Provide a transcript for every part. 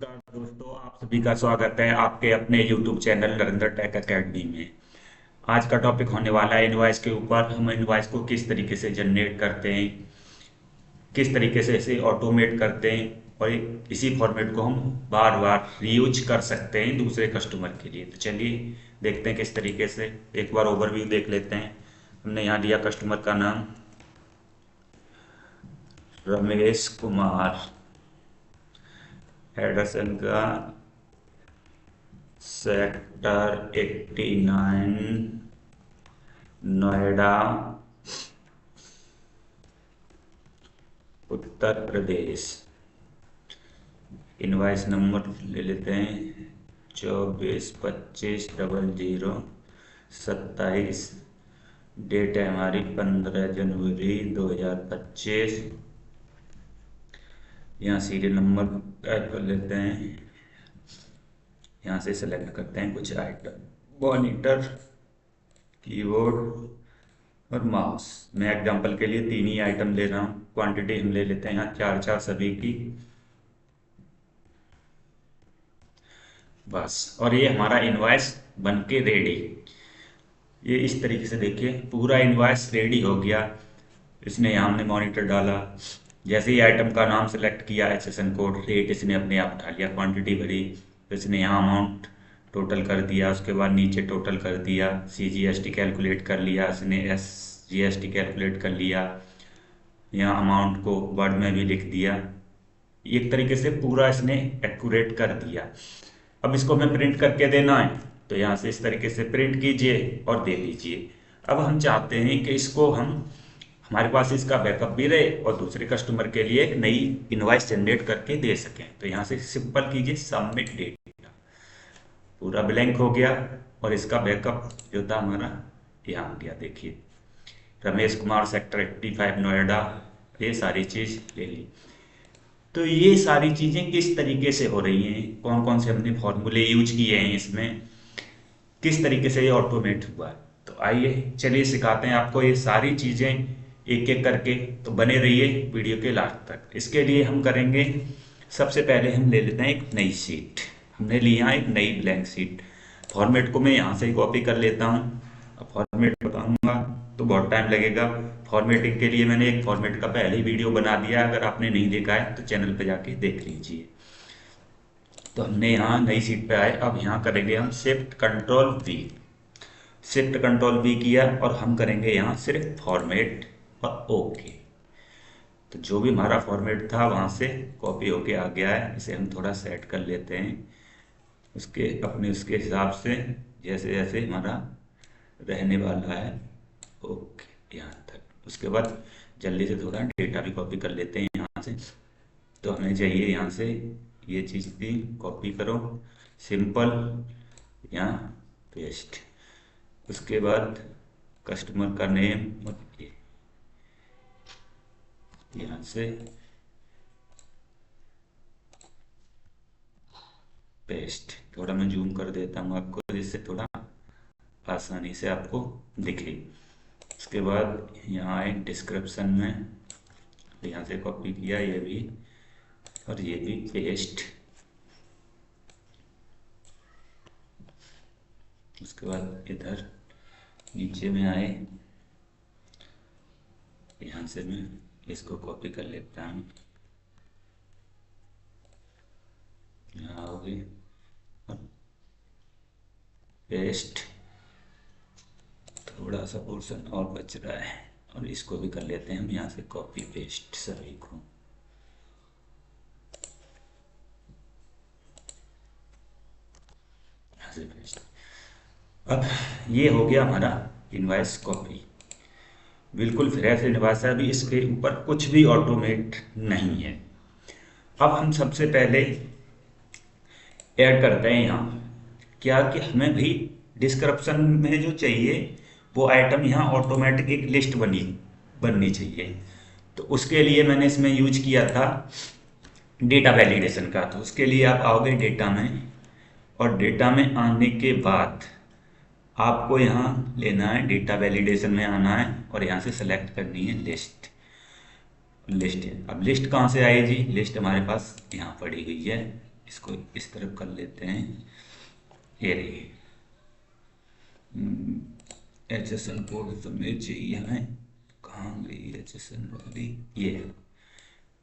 नमस्कार दोस्तों, आप सभी का स्वागत है आपके अपने YouTube channel Narendra tech academy में। आज का टॉपिक होने वाला है इनवॉइस के ऊपर। हम इनवॉइस को किस तरीके से जनरेट करते हैं, किस तरीके से इसे ऑटोमेट करते हैं और इसी फॉर्मेट को हम बार बार रीयूज कर सकते हैं दूसरे कस्टमर के लिए। तो चलिए देखते हैं किस तरीके से। एक बार ओवरव्यू देख लेते हैं। हमने यहाँ दिया कस्टमर का नाम रमेश कुमार, एड्रेस इनका सेक्टर 89 नोएडा उत्तर प्रदेश। इनवाइस नंबर ले लेते हैं 24 25 00 27। डेट है हमारी 15 जनवरी 2025। यहाँ सीरियल नंबर टाइप कर लेते हैं। यहाँ से सेलेक्ट करते हैं कुछ आइटम, मॉनिटर, कीबोर्ड और माउस। मैं एग्जांपल के लिए 3 ही आइटम ले रहा हूँ। क्वांटिटी हम ले लेते हैं यहाँ 4 सभी की, बस। और ये हमारा इनवॉइस बन के रेडी। ये इस तरीके से देखिए पूरा इनवॉइस रेडी हो गया। इसने यहाँ हमने मॉनिटर डाला, जैसे ही आइटम का नाम सेलेक्ट किया, एसएसएन कोड, रेट इसने अपने आप डाल लिया, क्वांटिटी भरी, तो इसने यहाँ अमाउंट टोटल कर दिया। उसके बाद नीचे टोटल कर दिया, सीजीएसटी कैलकुलेट कर लिया इसने, एसजीएसटी कैलकुलेट कर लिया। यहाँ अमाउंट को वर्ड में भी लिख दिया। एक तरीके से पूरा इसने एक्यूरेट कर दिया। अब इसको हमें प्रिंट करके देना है, तो यहाँ से इस तरीके से प्रिंट कीजिए और दे दीजिए। अब हम चाहते हैं कि इसको हमारे पास इसका बैकअप भी रहे और दूसरे कस्टमर के लिए एक नई इनवॉइस जनरेट करके दे सकें। तो यहाँ से सिंपल कीजिए सबमिट डेट, पूरा ब्लैंक हो गया और इसका बैकअप जो था हमारा यहाँ हो गया। देखिए रमेश कुमार सेक्टर 85 नोएडा, ये सारी चीज़ ले ली। तो ये सारी चीज़ें किस तरीके से हो रही हैं, कौन कौन से हमने फॉर्मूले यूज किए हैं इसमें, किस तरीके से ये ऑटोमेट हुआ है, तो आइए चलिए सिखाते हैं आपको ये सारी चीज़ें एक एक करके। तो बने रहिए वीडियो के लास्ट तक। इसके लिए हम करेंगे, सबसे पहले हम ले लेते हैं एक नई शीट। हमने ली यहाँ एक नई ब्लैंक शीट। फॉर्मेट को मैं यहाँ से कॉपी कर लेता हूँ। अब फॉर्मेट बताऊँगा तो बहुत टाइम लगेगा। फॉर्मेटिंग के लिए मैंने एक फॉर्मेट का पहले ही वीडियो बना दिया, अगर आपने नहीं देखा है तो चैनल पर जाके देख लीजिए। तो हमने यहाँ नई शीट पे आए। अब यहाँ करेंगे हम shift control we. Shift control we किया और हम करेंगे यहाँ सिर्फ फॉर्मेट और ओके। तो जो भी हमारा फॉर्मेट था वहाँ से कॉपी होके आ गया है। इसे हम थोड़ा सेट कर लेते हैं उसके हिसाब से, जैसे जैसे हमारा रहने वाला है। ओके यहाँ तक। उसके बाद जल्दी से थोड़ा डेटा भी कॉपी कर लेते हैं यहाँ से। तो हमें चाहिए यहाँ से ये चीज़ भी कॉपी करो, सिंपल, यहाँ पेस्ट। उसके बाद कस्टमर का नेम यहाँ से पेस्ट। थोड़ा मैं जूम कर देता हूँ आपको, जिससे थोड़ा आसानी से आपको दिखे। उसके बाद यहाँ आए डिस्क्रिप्शन में, यहाँ से कॉपी किया ये भी और ये भी पेस्ट। उसके बाद इधर नीचे में आए, यहाँ से मैं इसको कॉपी कर लेता हूँ, यहाँ हो गई और पेस्ट। थोड़ा सा पोर्शन और बच रहा है और इसको भी कर लेते हैं हम यहाँ से कॉपी पेस्ट सभी को। यहाँ से पेस्ट। अब ये हो गया हमारा इनवॉइस कॉपी, बिल्कुल फ्रेश इनवॉइस है। अभी इसके ऊपर कुछ भी ऑटोमेट नहीं है। अब हम सबसे पहले ऐड करते हैं यहाँ क्या कि हमें भी डिस्क्रिप्शन में जो चाहिए वो आइटम यहाँ ऑटोमेटिक एक लिस्ट बननी चाहिए। तो उसके लिए मैंने इसमें यूज किया था डेटा वैलिडेशन का। तो उसके लिए आप आओगे डेटा में, और डेटा में आने के बाद आपको यहाँ लेना है, डेटा वैलिडेशन में आना है और यहाँ से सेलेक्ट करनी है लिस्ट है। अब लिस्ट कहाँ से आएगी? लिस्ट हमारे पास यहाँ पड़ी हुई है, इसको इस तरफ कर लेते हैं। ये रही HSN कोड समय चाहिए हमें। कहाँ गई HSN वाली? ये है।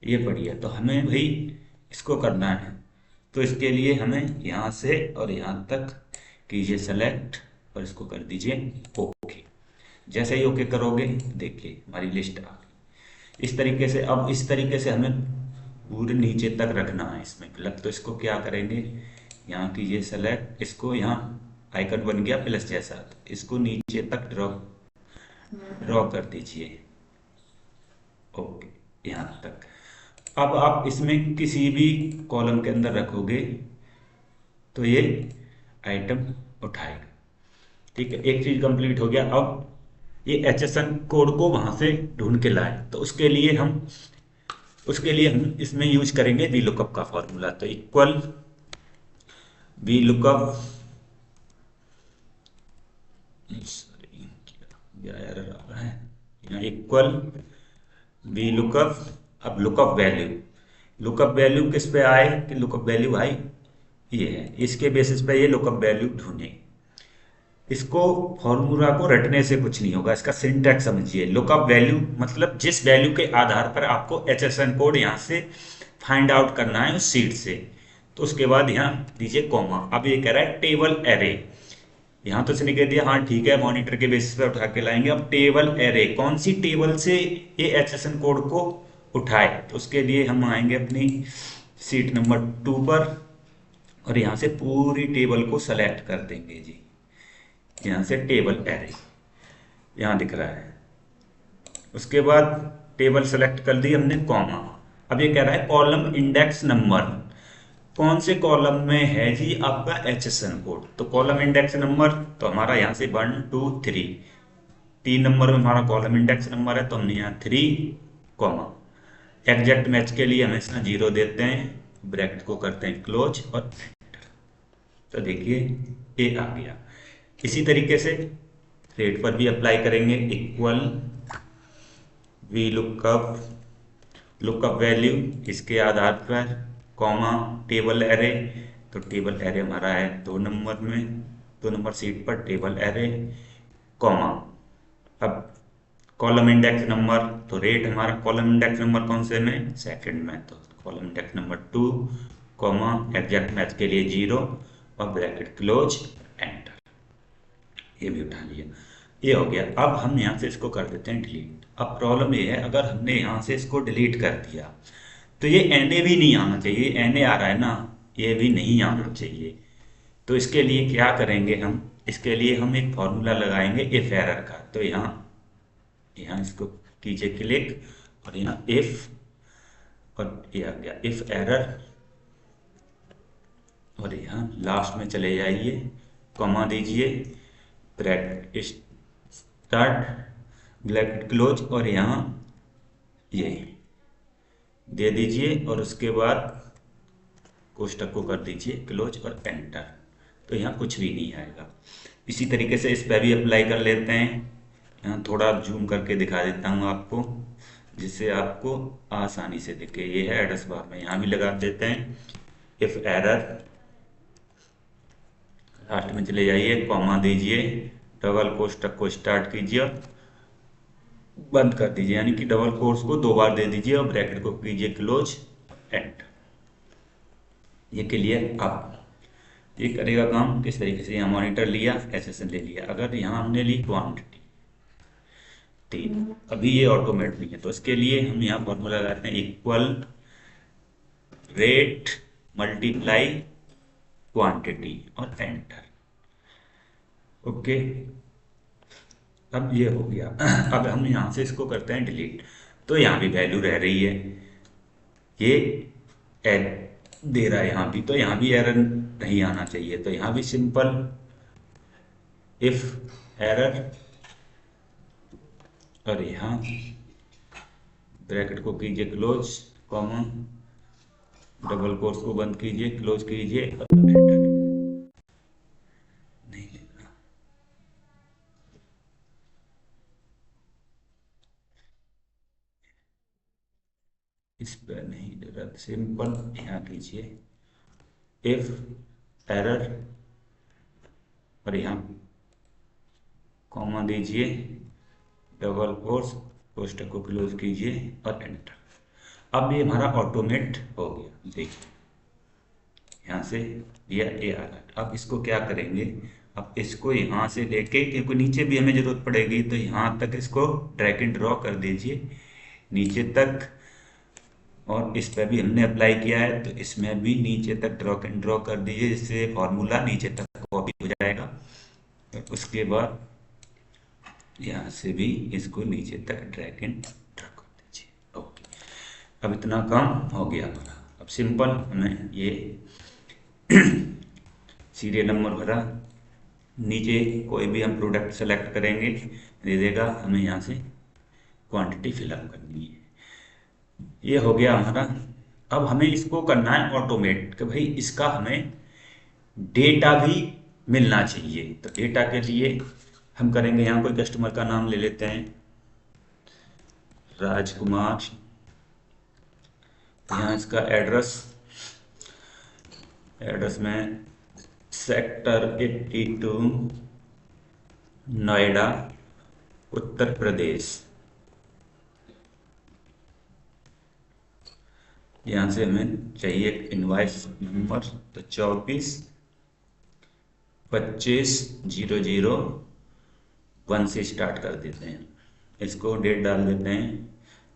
ये पड़ी है, तो हमें भाई इसको करना है। तो इसके लिए हमें यहाँ से और यहाँ तक कीजिए सेलेक्ट और इसको कर दीजिए ओके। जैसे ही ओके करोगे देखिए हमारी लिस्ट आ गई इस तरीके से। अब इस तरीके से हमें पूरे नीचे तक रखना है इसमें फिलअप। तो इसको क्या करेंगे, यहाँ कीजिए सेलेक्ट, इसको यहाँ आइकन बन गया प्लस जैसा, तो इसको नीचे तक ड्रॉ ड्रॉ कर दीजिए ओके यहाँ तक। अब आप इसमें किसी भी कॉलम के अंदर रखोगे तो ये आइटम उठाएगा। ठीक है, एक चीज कंप्लीट हो गया। अब ये HSN कोड को वहां से ढूंढ के लाए, तो उसके लिए हम इसमें यूज करेंगे वी लुकअप का फॉर्मूला। तो इक्वल वी लुकअप, सॉरी क्या एरर आ रहा है यहाँ, इक्वल वी लुकअप। अब लुकअप वैल्यू किस पे आए कि लुकअप वैल्यू भाई ये है, इसके बेसिस पे ये लुकअप वैल्यू ढूंढे। इसको फॉर्मूला को रटने से कुछ नहीं होगा, इसका सिंटैक्स समझिए। लुकअप वैल्यू मतलब जिस वैल्यू के आधार पर आपको HSN कोड यहाँ से फाइंड आउट करना है उस सीट से। तो उसके बाद यहाँ दीजिए कॉमा। अब ये कह रहा है टेबल एरे। यहाँ तो इसने कह दिया हाँ ठीक है मॉनिटर के बेसिस पे उठा के लाएंगे। अब टेबल एरे कौन सी टेबल से ये HSN कोड को उठाए, तो उसके लिए हम आएंगे अपनी सीट नंबर 2 पर और यहाँ से पूरी टेबल को सेलेक्ट कर देंगे जी। यहाँ से टेबल एरे यहाँ दिख रहा है। उसके बाद टेबल सेलेक्ट कर दी हमने कॉमा। अब ये कह रहा है कॉलम इंडेक्स नंबर, कौन से कॉलम में है जी आपका HSN कोड। तो कॉलम इंडेक्स नंबर तो हमारा यहाँ से 1 2 3, 3 नंबर में हमारा कॉलम इंडेक्स नंबर है, तो हमने यहाँ 3 कॉमा। एग्जैक्ट मैच के लिए हमेशा 0 देते हैं, ब्रैकेट को करते हैं क्लोज और तो देखिए ये आ गया। इसी तरीके से रेट पर भी अप्लाई करेंगे। इक्वल वी लुकअप वैल्यू इसके आधार पर कॉमा टेबल एरे। तो टेबल एरे हमारा है 2 नंबर में, 2 नंबर सीट पर टेबल एरे कॉमा। अब कॉलम इंडेक्स नंबर, तो रेट हमारा कॉलम इंडेक्स नंबर कौन से में, सेकंड में, तो column index number 2 comma exact match के लिए 0 और ब्रैकेट क्लोज एंटर। ये भी उठा लिया, ये हो गया। अब हम यहाँ से इसको कर देते हैं डिलीट। अब प्रॉब्लम ये है अगर हमने यहाँ से इसको डिलीट कर दिया तो ये NA भी नहीं आना चाहिए। NA आ रहा है ना, ये भी नहीं आना चाहिए। तो इसके लिए क्या करेंगे हम, इसके लिए हम एक फॉर्मूला लगाएंगे इफ एरर का। तो यहाँ यहाँ इसको कीजिए क्लिक और यहाँ इफ, और ये आ गया इफ एरर, और यहाँ लास्ट में चले जाइए कॉमा दीजिए, ब्रैकेट स्टार्ट ब्रैकेट क्लोज और यहाँ ये दे दीजिए और उसके बाद कोष्टक को कर दीजिए क्लोज और एंटर। तो यहाँ कुछ भी नहीं आएगा। इसी तरीके से इस पर भी अप्लाई कर लेते हैं। यहाँ थोड़ा जूम करके दिखा देता हूँ आपको जिससे आपको आसानी से दिखे। ये है एड्रेस बार में, यहाँ भी लगा देते हैं इफ एरर, लास्ट में चले जाइए कॉमा दीजिए, डबल कोष्टक को स्टार्ट कीजिए और बंद कर दीजिए, यानी कि डबल कोट्स को 2 बार दे दीजिए और ब्रैकेट को कीजिए क्लोज एंड। ये क्लियर। आप ये करेगा काम किस तरीके से, यहाँ मॉनिटर लिया HSN ले लिया। अगर यहाँ हमने ली क्वांटिटी 3, अभी ये ऑटोमेट नहीं है, तो इसके लिए हम यहाँ फॉर्मूला लगाते हैं इक्वल रेट मल्टीप्लाई क्वांटिटी और एंटर। ओके, अब ये हो गया। अब हम यहाँ से इसको करते हैं डिलीट, तो यहाँ भी वैल्यू रह रही है, ये एरर दे रहा है यहाँ भी, तो यहाँ भी एरर नहीं आना चाहिए। तो यहाँ भी सिंपल इफ एरर और यहाँ ब्रैकेट को कीजिए क्लोज कॉमा, डबल कोट्स को बंद कीजिए क्लोज कीजिए और एंटर। नहीं ले रहा, इस पर नहीं ले रहा, सिंपल यहाँ कीजिए इफ एरर, और यहाँ कॉमा दीजिए, डबल कोर्स, कोष्टक को क्लोज कीजिए और एंटर। अब ये हमारा ऑटोमेट हो गया। देखिए यहाँ से ये आ रहा है। अब इसको क्या करेंगे, अब इसको यहाँ से लेके, क्योंकि नीचे भी हमें जरूरत पड़ेगी, तो यहाँ तक इसको ड्रैग एंड ड्रॉ कर दीजिए नीचे तक। और इस पर भी हमने अप्लाई किया है, तो इसमें भी नीचे तक ड्रॉ एंड ड्रॉ कर दीजिए, जिससे फॉर्मूला नीचे तक कॉपी हो जाएगा। उसके बाद यहाँ से भी इसको नीचे तक ड्रैग एंड ड्रॉ कर दीजिए। ओके, अब इतना काम हो गया हमारा। अब सिंपल हमें ये सीरियल नंबर भरा, नीचे कोई भी हम प्रोडक्ट सेलेक्ट करेंगे, दे देगा, हमें यहाँ से क्वांटिटी फिलअप करनी है। ये हो गया हमारा। अब हमें इसको करना है ऑटोमेट, कि भाई इसका हमें डेटा भी मिलना चाहिए। तो डेटा के लिए हम करेंगे, यहाँ कोई कस्टमर का नाम ले लेते हैं, राजकुमार। यहाँ इसका एड्रेस में सेक्टर 82, नोएडा, उत्तर प्रदेश। यहाँ से हमें चाहिए इनवॉइस नंबर, तो 24-25-00-1 से स्टार्ट कर देते हैं। इसको डेट डाल देते हैं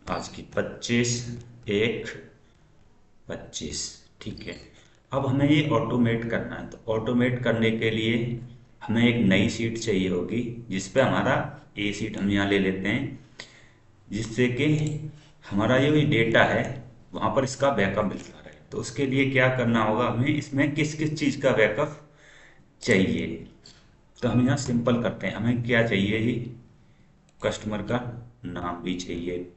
आज की 25/1/25। ठीक है। अब हमें ये ऑटोमेट करना है, तो ऑटोमेट करने के लिए हमें एक नई सीट चाहिए होगी, जिस पे हमारा ए सीट हम यहाँ ले लेते हैं, जिससे कि हमारा ये डेटा है वहाँ पर इसका बैकअप मिलता रहे। तो उसके लिए क्या करना होगा, हमें इसमें किस किस चीज़ का बैकअप चाहिए। तो हम यहाँ सिंपल करते हैं, हमें क्या चाहिए, ये कस्टमर का नाम भी चाहिए।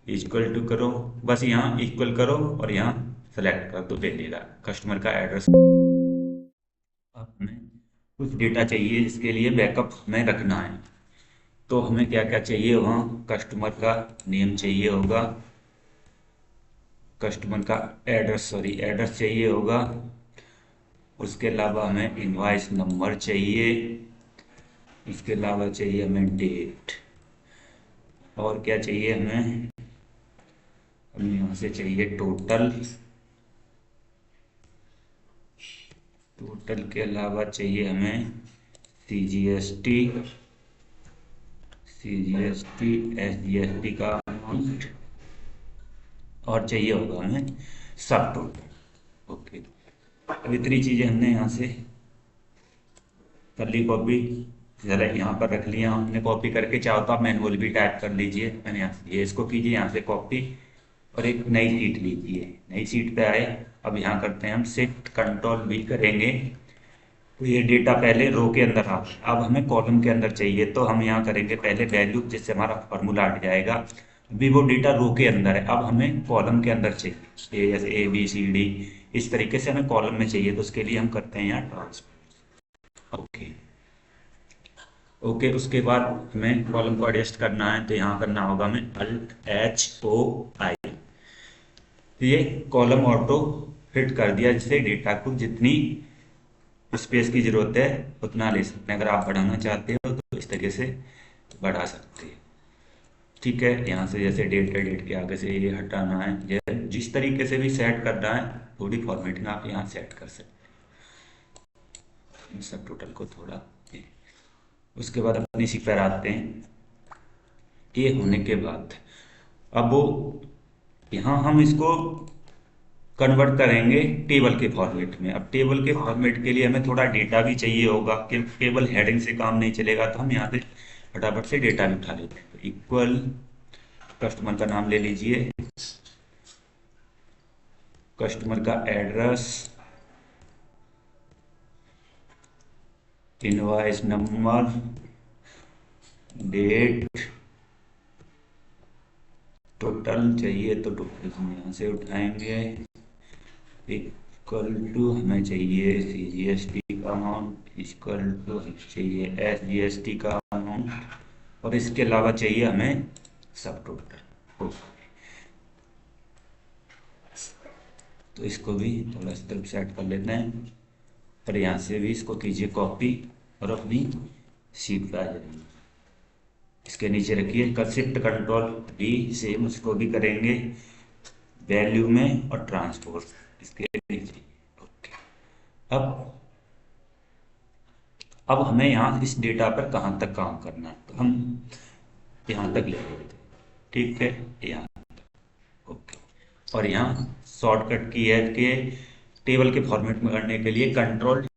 इक्वल टू करो, बस यहाँ इक्वल करो और यहाँ सेलेक्ट कर दो, दे देगा कस्टमर का एड्रेस। अब हमें कुछ डेटा चाहिए, जिसके लिए बैकअप हमें रखना है। तो हमें क्या क्या चाहिए, वहाँ कस्टमर का नेम चाहिए होगा, कस्टमर का एड्रेस चाहिए होगा। उसके अलावा हमें इनवॉइस नंबर चाहिए। इसके अलावा चाहिए हमें डेट। और क्या चाहिए हमें यहाँ से चाहिए टोटल के अलावा चाहिए हमें CGST, SGST का अमाउंट, और चाहिए होगा हमें सब टोटल। ओके, अब इतनी चीज़ें हमने यहाँ से कर ली कॉपी, ज़रा यहाँ पर रख लिया हमने कॉपी करके। चाहो तो आप मैनुअल भी टाइप कर लीजिए, मैंने यहाँ से ये इसको कीजिए, यहाँ से कॉपी, और एक नई सीट लीजिए। नई सीट पे आए, अब यहाँ करते हैं हम शिफ्ट कंट्रोल भी करेंगे, तो ये डेटा पहले रो के अंदर आ, अब हमें कॉलम के अंदर चाहिए। तो हम यहाँ करेंगे पहले वैल्यू, जिससे हमारा फॉर्मूला हट जाएगा। अभी वो डेटा रो के अंदर है, अब हमें कॉलम के अंदर चाहिए, ये जैसे ABCD इस तरीके से हमें कॉलम में चाहिए। तो उसके लिए हम करते हैं यहाँ ट्रांसफर। ओके, उसके बाद हमें कॉलम को एडजस्ट करना है, तो यहाँ करना होगा हमें ALT-HOI। ये कॉलम ऑटो फिट कर दिया, जिससे डेटा को जितनी स्पेस की जरूरत है उतना ले सकते हैं। अगर आप बढ़ाना चाहते हो तो इस तरीके से बढ़ा सकते हैं। ठीक है, यहाँ से जैसे डेट के आगे से ये हटाना है, जिस तरीके से भी सेट करना है, थोड़ी फॉर्मेटिंग आप यहाँ सेट कर सकते हैं। सब टोटल को थोड़ा, उसके बाद अपनी सीट पर आते हैं। ये होने के बाद अब वो यहाँ हम इसको कन्वर्ट करेंगे टेबल के फॉर्मेट में। अब टेबल के फॉर्मेट के लिए हमें थोड़ा डेटा भी चाहिए होगा, कि टेबल हेडिंग से काम नहीं चलेगा। तो हम यहाँ से फटाफट से डेटा भी उठा लेते हैं। तो इक्वल कस्टमर का नाम ले लीजिए, कस्टमर का address, invoice number, date, total चाहिए तो टोटल हम यहाँ से उठाएंगे। इक्वल टू हमें चाहिए CGST का अमाउंट, इक्वल टू चाहिए SGST का अमाउंट, और इसके अलावा चाहिए हमें सब टोटल। तो इसको भी थोड़ा इस तरफ सेट कर लेते हैं और यहाँ से भी इसको कीजिए कॉपी और अपनी शीट पे आ जाइए। इसके नीचे रखिए शिफ्ट कंट्रोल वी, सेम उसको भी करेंगे वैल्यू में और ट्रांसपोर्ट इसके नीचे। ओके। अब हमें यहाँ इस डेटा पर कहाँ तक काम करना है, तो हम यहाँ तक ले लेते हैं। ठीक है, यहाँ ओके। और यहाँ शॉर्टकट की है कि टेबल के फॉर्मेट में करने के लिए कंट्रोल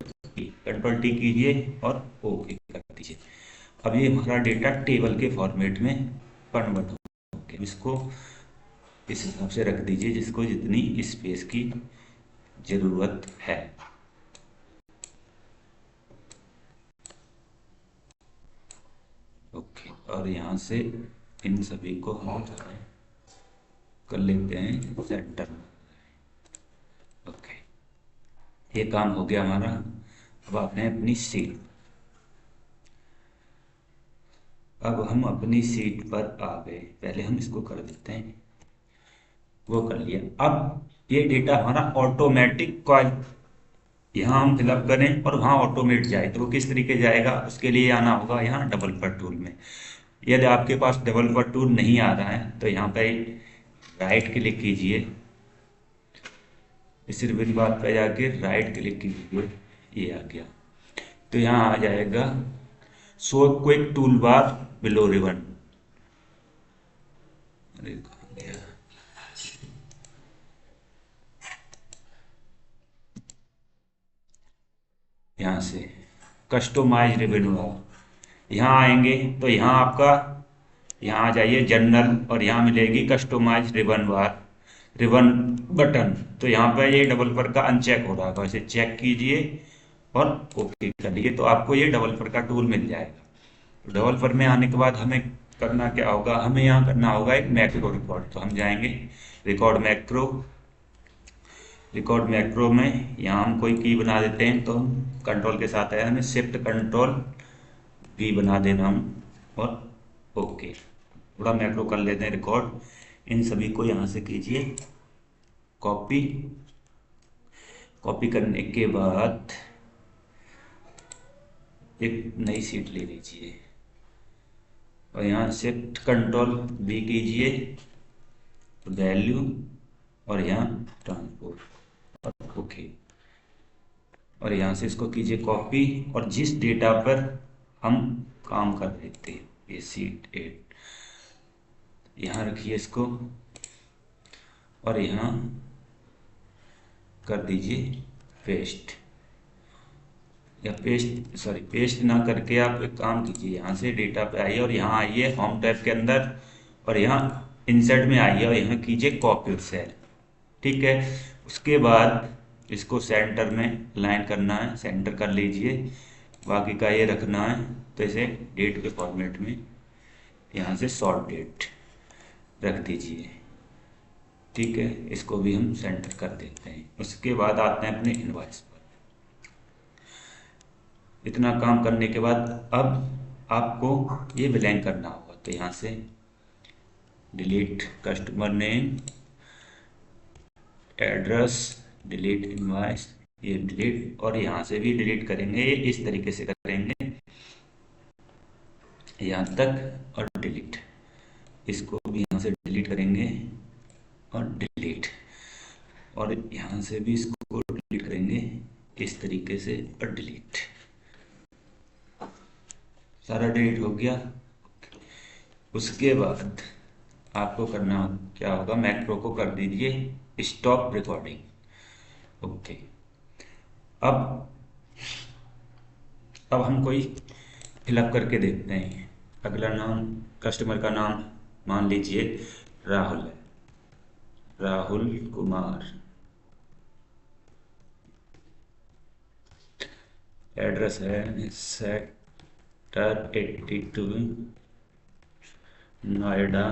टी कीजिए और ओके कर दीजिए। अब ये हमारा डेटा टेबल के फॉर्मेट में कन्वर्ट हो गया। इसको इस हिसाब से रख दीजिए जिसको जितनी स्पेस की ज़रूरत है। ओके, और यहाँ से इन सभी को हम कर लेते हैं सेंटर। ओके, ये काम हो गया हमारा। अब आपने अपनी सीट, अब हम अपनी सीट पर आ गए। पहले हम इसको कर देते हैं, वो कर लिया। अब ये डेटा हमारा ऑटोमेटिक कॉल यहाँ हम फिलअप करें और वहाँ ऑटोमेट जाए, तो वो किस तरीके जाएगा, उसके लिए आना होगा यहाँ डेवलपर टूल में। यदि आपके पास डेवलपर टूल नहीं आ रहा है तो यहाँ पे राइट क्लिक कीजिए, इस रिबन बार पे जाके राइट क्लिक कीजिए, ये आ गया। तो यहाँ आ जाएगा show quick tool bar below ribbon. अरे कहाँ गया? यहाँ से कस्टमाइज रिबन बार यहाँ आएंगे तो यहाँ आपका यहाँ आ जाइए जनरल और यहाँ मिलेगी कस्टमाइज रिबन बार, रिबन बटन। तो यहाँ पर ये डेवलपर का अनचेक हो रहा है, इसे चेक कीजिए और ओके करिए, तो आपको ये डेवलपर का टूल मिल जाएगा। डेवलपर में आने के बाद हमें करना क्या होगा, हमें यहाँ करना होगा एक मैक्रो रिकॉर्ड। तो हम जाएंगे रिकॉर्ड मैक्रो में यहाँ हम कोई की बना देते हैं, तो हम कंट्रोल के साथ है, हमें शिफ्ट कंट्रोल भी बना देना हम और ओके। थोड़ा मैक्रो कर लेते हैं रिकॉर्ड। इन सभी को यहाँ से कीजिए कॉपी करने के बाद एक नई सीट ले लीजिए और यहाँ शिफ्ट कंट्रोल भी कीजिए वैल्यू और यहाँ ट्रांसपोर्ट और ओके। और यहाँ से इसको कीजिए कॉपी और जिस डेटा पर हम काम कर रहे थे, ये सीट 8, यहाँ रखिए इसको और यहाँ कर दीजिए पेस्ट, या पेस्ट ना करके आप एक काम कीजिए, यहाँ से डेटा पे आइए और यहाँ आइए होम टैब के अंदर और यहाँ इंसर्ट में आइए और यहाँ कीजिए कॉपी सेल। ठीक है, उसके बाद इसको सेंटर में लाइन करना है, सेंटर कर लीजिए, बाकी का ये रखना है। तो इसे डेट के फॉर्मेट में यहाँ से शॉर्ट डेट रख दीजिए। ठीक है, इसको भी हम सेंटर कर देते हैं। उसके बाद आते हैं अपने इनवॉइस पर। इतना काम करने के बाद अब आपको ये ब्लैंक करना होगा, तो यहाँ से delete customer name, address, delete invoice, ये डिलीट, और यहाँ से भी डिलीट करेंगे। ये इस तरीके से करेंगे यहाँ तक और डिलीट, इसको भी यहाँ से डिलीट करेंगे और डिलीट, और यहाँ से भी इसको डिलीट करेंगे इस तरीके से और डिलीट। सारा डिलीट हो गया। उसके बाद आपको करना क्या होगा, मैक्रो को कर दीजिए स्टॉप रिकॉर्डिंग। ओके, अब हम कोई फिलअप करके देखते हैं। अगला नाम, कस्टमर का नाम मान लीजिए राहुल है, राहुल कुमार। एड्रेस है sector 82 Noida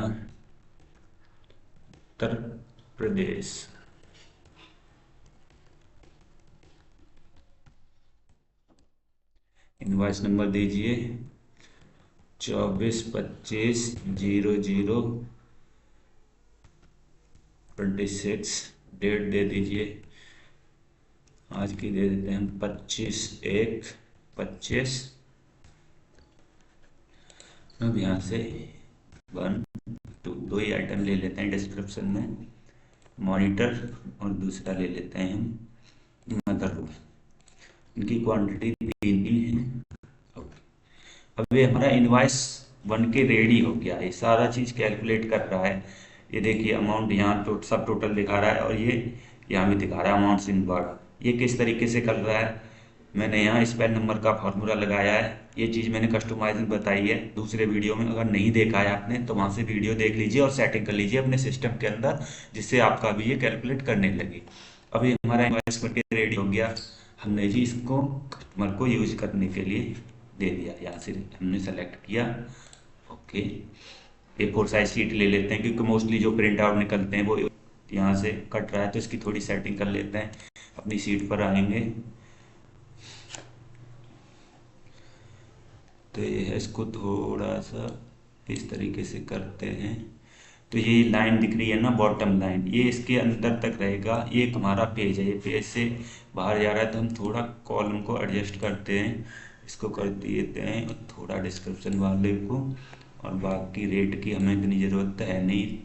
Uttar Pradesh. Invoice number दीजिए 24250026 डेट दे दीजिए, आज की दे देते हैं हम 25/1/25। अब यहाँ से 1 2 दो ही आइटम ले लेते हैं डिस्क्रिप्शन में, मॉनिटर और दूसरा ले लेते हैं हम मदरबोर्ड। इनकी क्वांटिटी 3 है। अब ये हमारा इनवॉइस बन के रेडी हो गया है, सारा चीज़ कैलकुलेट कर रहा है। ये देखिए अमाउंट यहाँ सब टोटल दिखा रहा है, और ये यहाँ भी दिखा रहा है अमाउंट्स इनवर्ड। ये किस तरीके से कर रहा है, मैंने यहाँ स्पेल नंबर का फार्मूला लगाया है। ये चीज़ मैंने कस्टमाइजिंग बताई है दूसरे वीडियो में, अगर नहीं देखा है आपने तो वहाँ से वीडियो देख लीजिए और सेटिंग कर लीजिए अपने सिस्टम के अंदर, जिससे आपका भी ये कैलकुलेट करने लगे। अभी हमारा इनवॉइस बन के रेडी हो गया, हमने जी इसको कस्टमर को यूज करने के लिए दे दिया। यहाँ से हमने सेलेक्ट किया, ओके। A4 साइज शीट ले लेते हैं, क्योंकि मोस्टली जो प्रिंट आउट निकलते हैं वो यहाँ से कट रहा है, तो इसकी थोड़ी सेटिंग कर लेते हैं। अपनी शीट पर आएंगे तो ये है, इसको थोड़ा सा इस तरीके से करते हैं। तो ये लाइन दिख रही है ना, बॉटम लाइन, ये इसके अंदर तक रहेगा। ये हमारा पेज है, ये पेज से बाहर जा रहा है, तो हम थोड़ा कॉलम को एडजस्ट करते हैं, इसको कर देते हैं थोड़ा डिस्क्रिप्शन वाले को, और बाकी रेट की हमें इतनी ज़रूरत है नहीं,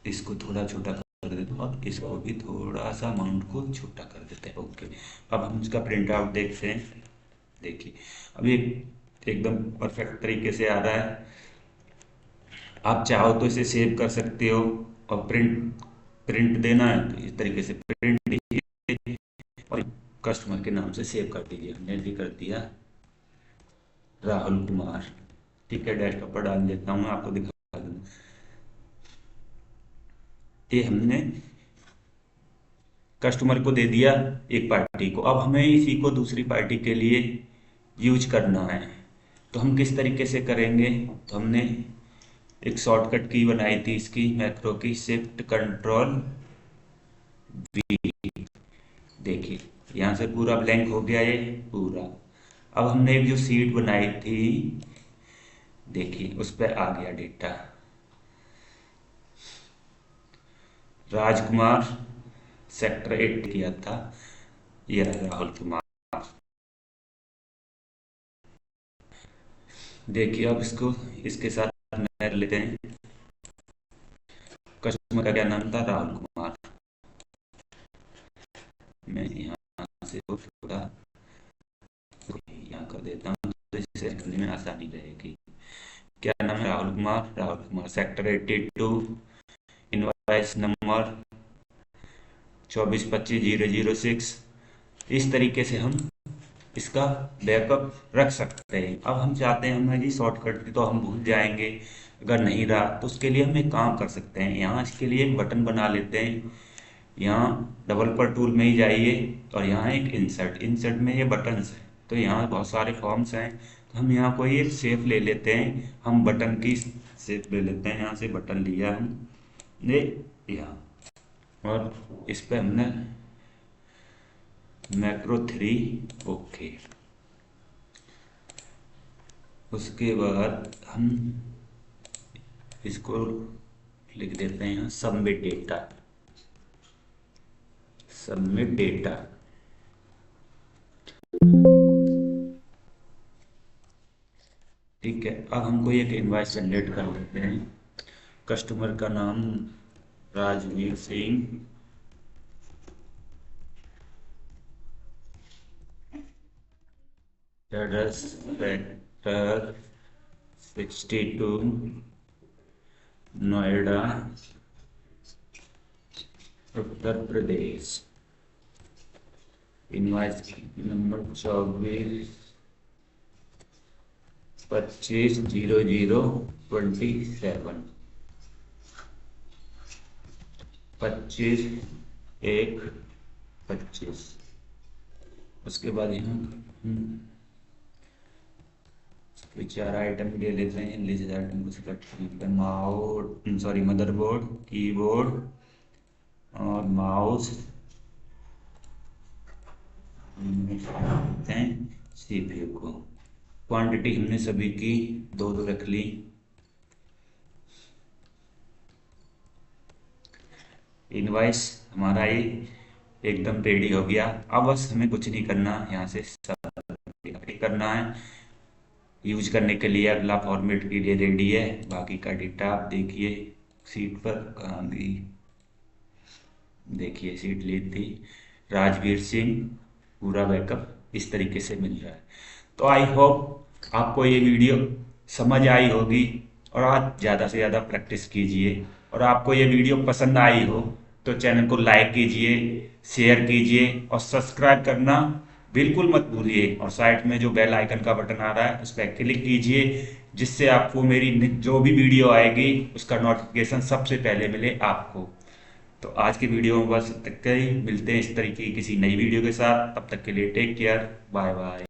इसको थोड़ा छोटा कर देते हैं, और इसको भी थोड़ा सा अमाउंट को छोटा कर देते हैं, ओके। अब हम इसका प्रिंट आउट देखते हैं, देखिए अब ये एकदम परफेक्ट तरीके से आ रहा है। आप चाहो तो इसे सेव कर सकते हो, और प्रिंट प्रिंट देना है तो इस तरीके से प्रिंट दीजिए और कस्टमर के नाम से सेव कर दीजिए। हमने भी कर दिया राहुल कुमार, ठीक है। डेस्कटॉप पर डाल देता हूँ, मैं आपको दिखा दूँ। ये हमने कस्टमर को दे दिया एक पार्टी को, अब हमें इसी को दूसरी पार्टी के लिए यूज करना है। तो हम किस तरीके से करेंगे, तो हमने एक शॉर्टकट की बनाई थी इसकी मैक्रो की, शिफ्ट कंट्रोल वी। देखिए यहाँ से पूरा ब्लैंक हो गया ये पूरा। अब हमने एक जो सीट बनाई थी, देखिए उस पर आ गया डेटा, राजकुमार सेक्टर 8 किया था, ये राहुल कुमार। देखिए अब इसको इसके साथ मैच लेते हैं। कस्टमर का क्या नाम था, राहुल कुमार। मैं यहाँ से थोड़ा यहाँ कर देता हूँ, तो इसे करने में आसानी रहेगी। क्या नाम है, Rahul Kumar. Rahul Kumar sector 82, invoice number 2425-006। इस तरीके से हम इसका बैकअप रख सकते हैं। अब हम चाहते हैं हमें जी शॉर्टकट तो हम भूल जाएंगे, अगर नहीं रहा तो उसके लिए हम एक काम कर सकते हैं, यहाँ इसके लिए एक बटन बना लेते हैं। यहाँ डेवलपर टूल में ही जाइए, और यहाँ एक इंसर्ट, इंसर्ट में ये बटन्स है, तो यहाँ बहुत सारे फॉर्म्स हैं, तो हम यहाँ कोई एक शेप ले लेते हैं। हम बटन की शेप ले लेते हैं, यहाँ से बटन लिया हमने यहाँ, और इस पर हमने मैक्रो 3, ओके। उसके बाद हम इसको लिख देते हैं यहाँ सबमिट डेटा, सबमिट डेटा। ठीक है, अब हमको एक इनवॉइस जनरेट कर लेते हैं। कस्टमर का नाम Rajveer Singh, address sector 62 Noida Uttar Pradesh. Invoice number 24/25/0027, 25/1/25। उसके बाद यहाँ चार आइटम ले लेते हैं, लिस्ट आइटम को सिलेक्ट करते हैं। माउस सॉरी मदरबोर्ड, कीबोर्ड और माउस हैं, सीपीयू को। क्वांटिटी हमने सभी की 2-2 रख ली। इनवॉइस हमारा ये एकदम रेडी हो गया। अब बस हमें कुछ नहीं करना, यहाँ से सब करना है। यूज करने के लिए अगला फॉर्मेट के लिए रेडी है। बाकी का डेटा आप देखिए, सीट पर कहाँ गई, देखिए सीट ली थी राजवीर सिंह, पूरा बैकअप इस तरीके से मिल रहा है। तो आई होप आपको ये वीडियो समझ आई होगी, और आज ज़्यादा से ज़्यादा प्रैक्टिस कीजिए। और आपको ये वीडियो पसंद आई हो तो चैनल को लाइक कीजिए, शेयर कीजिए और सब्सक्राइब करना बिल्कुल मत भूलिए। और साइड में जो बेल आइकन का बटन आ रहा है उस पर क्लिक कीजिए, जिससे आपको मेरी जो भी वीडियो आएगी उसका नोटिफिकेशन सबसे पहले मिले आपको। तो आज की वीडियो में बस तक ही, मिलते हैं इस तरीके की किसी नई वीडियो के साथ। तब तक के लिए टेक केयर, बाय बाय।